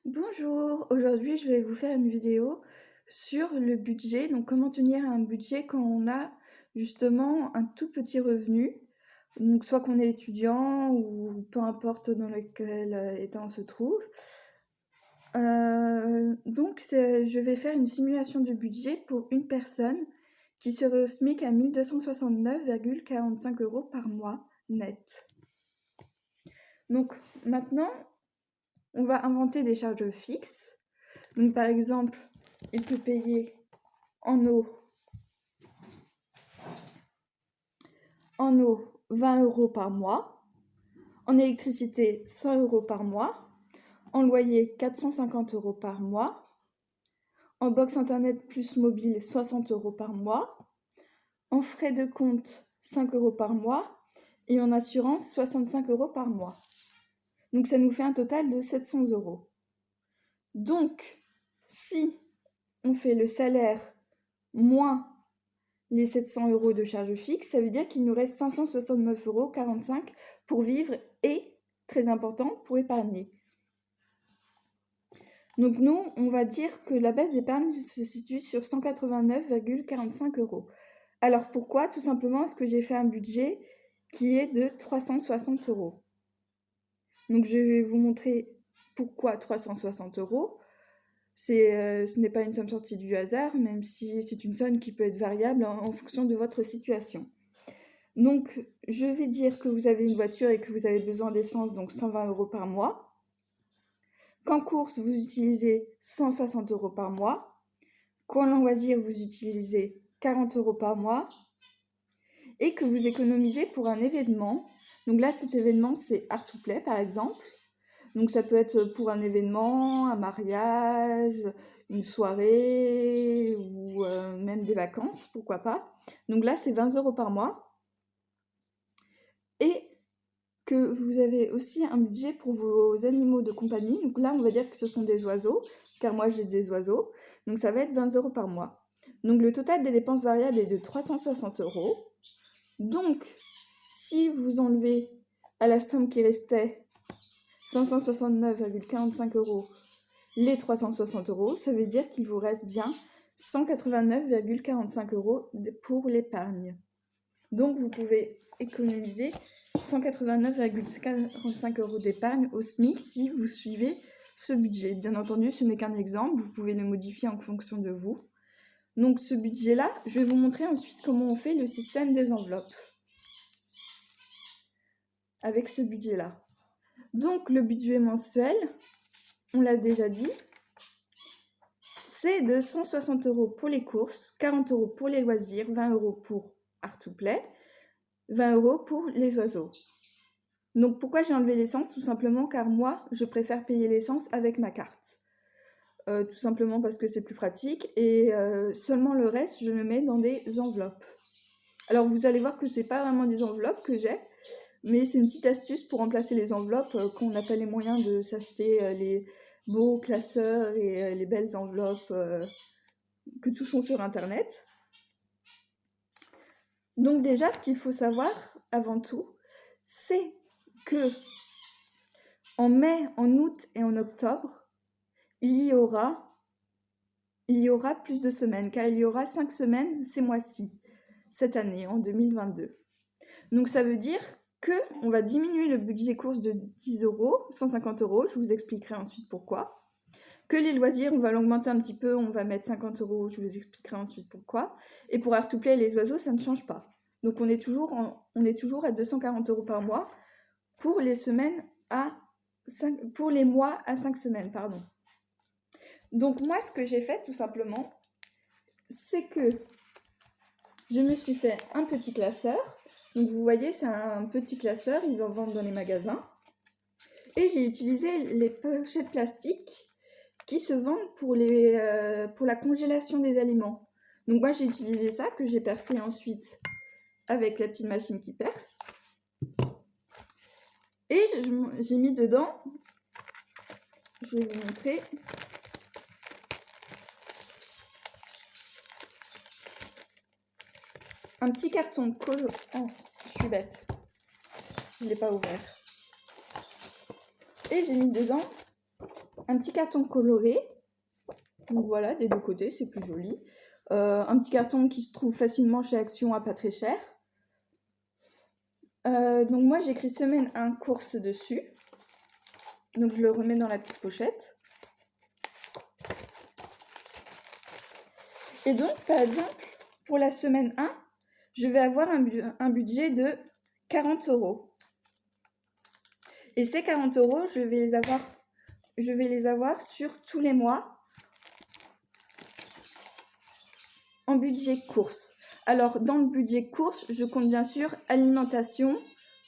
Bonjour, aujourd'hui je vais vous faire une vidéo sur le budget, donc comment tenir un budget quand on a justement un tout petit revenu, donc soit qu'on est étudiant ou peu importe dans lequel état on se trouve. Je vais faire une simulation de budget pour une personne qui serait au SMIC à 1269,45 € par mois net. Donc maintenant, on va inventer des charges fixes. Donc par exemple, il peut payer en eau 20 € par mois, en électricité 100 € par mois, en loyer 450 € par mois, en box internet plus mobile 60 € par mois, en frais de compte 5 € par mois et en assurance 65 € par mois. Donc ça nous fait un total de 700 €. Donc si on fait le salaire moins les 700 € de charges fixes, ça veut dire qu'il nous reste 569,45 € pour vivre et, très important, pour épargner. Donc nous, on va dire que la base d'épargne se situe sur 189,45 €. Alors pourquoi? Tout simplement parce que j'ai fait un budget qui est de 360 €. Donc je vais vous montrer pourquoi 360 €. Ce n'est pas une somme sortie du hasard, même si c'est une somme qui peut être variable en fonction de votre situation. Donc, je vais dire que vous avez une voiture et que vous avez besoin d'essence, donc 120 € par mois. Qu'en course, vous utilisez 160 € par mois. Qu'en loisir, vous utilisez 40 € par mois. Et que vous économisez pour un événement. Donc là, cet événement, c'est Art to Play, par exemple. Donc ça peut être pour un événement, un mariage, une soirée ou même des vacances, pourquoi pas. Donc là, c'est 20 € par mois. Et que vous avez aussi un budget pour vos animaux de compagnie. Donc là, on va dire que ce sont des oiseaux, car moi j'ai des oiseaux. Donc ça va être 20 € par mois. Donc le total des dépenses variables est de 360 €. Donc, si vous enlevez à la somme qui restait 569,45 € les 360 €, ça veut dire qu'il vous reste bien 189,45 € pour l'épargne. Donc vous pouvez économiser 189,45 € d'épargne au SMIC si vous suivez ce budget. Bien entendu, ce n'est qu'un exemple, vous pouvez le modifier en fonction de vous. Donc ce budget-là, je vais vous montrer ensuite comment on fait le système des enveloppes avec ce budget-là. Donc le budget mensuel, on l'a déjà dit, c'est de 160 € pour les courses, 40 € pour les loisirs, 20 € pour Art to Play, 20 € pour les oiseaux. Donc pourquoi j'ai enlevé l'essence? Tout simplement car moi, je préfère payer l'essence avec ma carte. Tout simplement parce que c'est plus pratique et seulement le reste, je le mets dans des enveloppes. Alors vous allez voir que c'est pas vraiment des enveloppes que j'ai, mais c'est une petite astuce pour remplacer les enveloppes quand on n'a pas les moyens de s'acheter les beaux classeurs et les belles enveloppes que tout sont sur internet. Donc déjà, ce qu'il faut savoir avant tout, c'est que en mai, en août et en octobre, il y aura plus de semaines, car il y aura 5 semaines ces mois-ci, cette année, en 2022. Donc ça veut dire qu'on va diminuer le budget course de 10 €, 150 €, je vous expliquerai ensuite pourquoi. Que les loisirs, on va l'augmenter un petit peu, on va mettre 50 €, je vous expliquerai ensuite pourquoi. Et pour Art to Play et les oiseaux, ça ne change pas. Donc on est toujours à 240 € par mois pour les mois à 5 semaines, pardon. Donc moi, ce que j'ai fait tout simplement, c'est que je me suis fait un petit classeur. Donc vous voyez, c'est un petit classeur, ils en vendent dans les magasins. Et j'ai utilisé les pochettes plastiques qui se vendent pour la congélation des aliments. Donc moi, j'ai utilisé ça, que j'ai percé ensuite avec la petite machine qui perce. Et j'ai mis dedans, je vais vous montrer, un petit carton collant. Oh, je suis bête, je ne l'ai pas ouvert. Et j'ai mis dedans un petit carton coloré. Donc voilà, des deux côtés, c'est plus joli. Un petit carton qui se trouve facilement chez Action à pas très cher. Donc moi j'ai écrit semaine 1 course dessus. Donc je le remets dans la petite pochette. Et donc par exemple, pour la semaine 1, je vais avoir un budget de 40 €. Et ces 40 €, je vais les avoir sur tous les mois en budget course. Alors, dans le budget course, je compte bien sûr alimentation,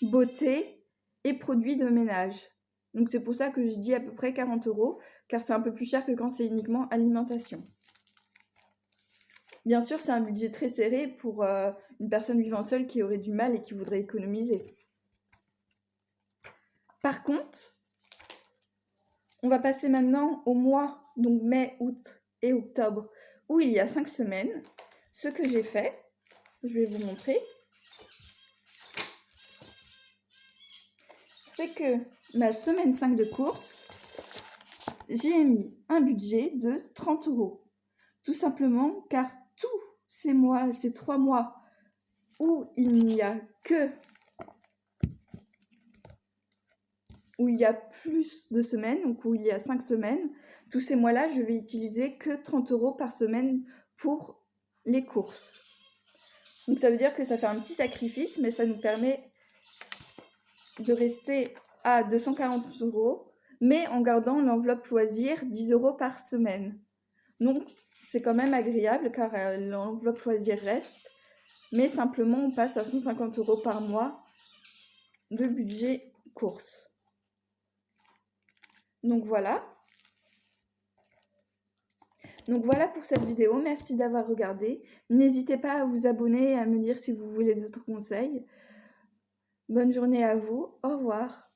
beauté et produits de ménage. Donc, c'est pour ça que je dis à peu près 40 €, car c'est un peu plus cher que quand c'est uniquement alimentation. Bien sûr, c'est un budget très serré pour une personne vivant seule qui aurait du mal et qui voudrait économiser. Par contre, on va passer maintenant au mois, donc mai, août et octobre, où il y a 5 semaines. Ce que j'ai fait, je vais vous montrer, c'est que ma semaine 5 de course, j'ai mis un budget de 30 €. Tout simplement car tous ces mois, ces 3 mois où il n'y a que où il y a plus de semaines, donc où il y a 5 semaines, tous ces mois-là, je vais utiliser que 30 € par semaine pour les courses. Donc ça veut dire que ça fait un petit sacrifice, mais ça nous permet de rester à 240 €, mais en gardant l'enveloppe loisir 10 € par semaine. Donc c'est quand même agréable car l'enveloppe loisir reste, mais simplement on passe à 150 € par mois de budget course. Donc voilà pour cette vidéo, merci d'avoir regardé. N'hésitez pas à vous abonner et à me dire si vous voulez d'autres conseils. Bonne journée à vous, au revoir.